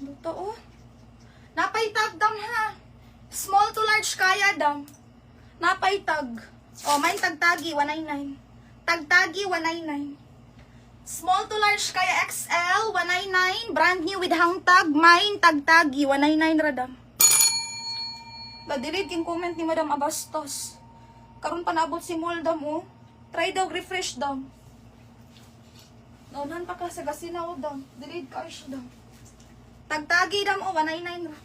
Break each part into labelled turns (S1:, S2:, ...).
S1: Buto, oh. Napay-tag, dam, ha. Small to large kaya, dam. Napay-tag. Oh, main tagtagi, 199. Tagtagi, 199. Small to large kaya XL, 199. Brand new with hang tag. Main tagtagi, 199 radam. Delete yung comment ni Madam Abastos. Karon pa naabot si Mall, dam, oh. Try daw, refresh, dam. Naunahan pa ka sa gasinaw, dam. Delete ka siya, dam. Tagtagi, dam, oh, 199 ra.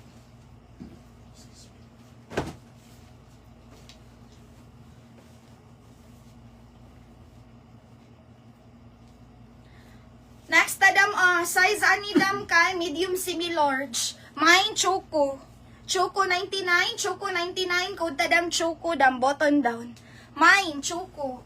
S1: Next, dam, size ani dam kay medium semi-large. Mine, choco. Choco 99, choco 99, code dam choco, dam, button down. Mine, choco.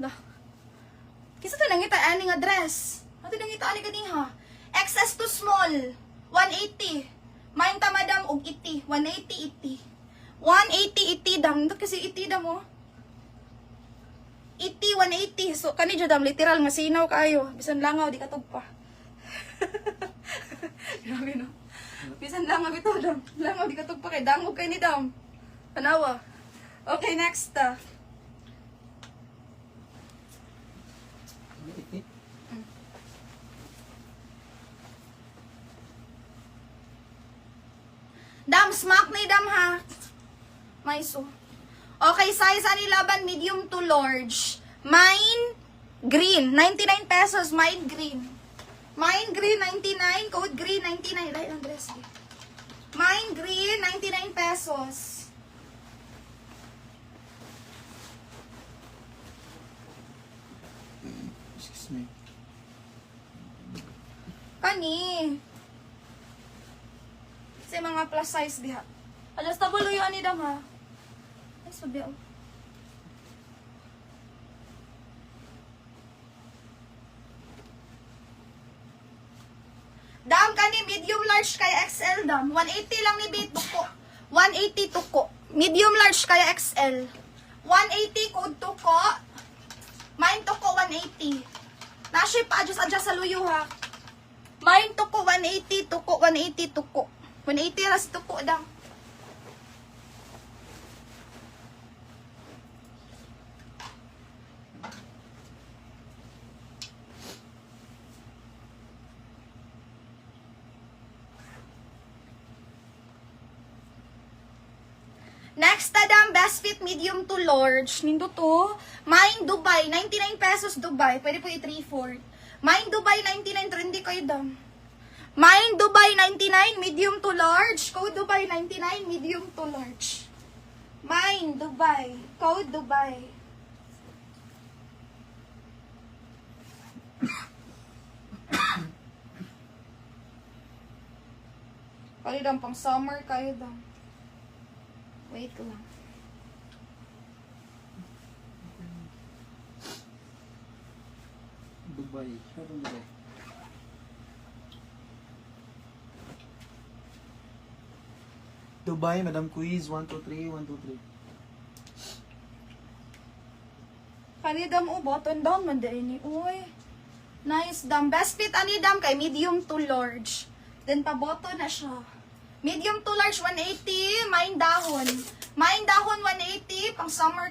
S1: Dah. Kisa to nangita ani nga dress. Ato nangita ani kaniha. XS to small, 180. Main ta madam og 80, 180 180 dam. Kasi 80 dam mo. 180. So kani jud dam literal nga sinaw kayo. Bisan langaw di katugpa. Grabe no. Bisan langaw bitaw dam. Langaw di katugpa kay dangog kay ni dam. Tanawa. Okay, next. Dam, smack na dam ha. May so. Okay, size ani laban medium to large. Mine green, 99 pesos, mine green. Mine green 99, code green 99. Right ang dress. Mine green 99 pesos.
S2: Excuse me.
S1: Kani. Sa mga plus size diha. Adjustable yung ani dam ha. Ay, sabi ako. Dam kani medium large kaya XL dam. 180 lang ni bit tuko. 180 tuko. Medium large kaya XL. 180 code tuko. Mine tuko 180. Nashi pa adjust sa luyo ha. Mine tuko 180 tuko 180 tuko. 180 ras tuko dam. Next, tadam, best fit medium to large. Nindo to. Mine Dubai, 99 pesos Dubai. Pwede po i-3-4. Mine Dubai, 99. Trendy kayo dam. Mine Dubai, 99. Medium to large. Code Dubai, 99. Medium to large. Mine Dubai. Code Dubai. Kali dam, pang summer kayo dam. Wait lang.
S2: Dubai. Ano Dubai? Dubai, Madam Quiz, 123, 123.
S1: Kani dam, oh, button down man din ni. Uy. Nice dam. Best fit ani dam kay medium to large. Then pa button na siya. Medium to large 180, main dahon. Main dahon 180 pang summer ka.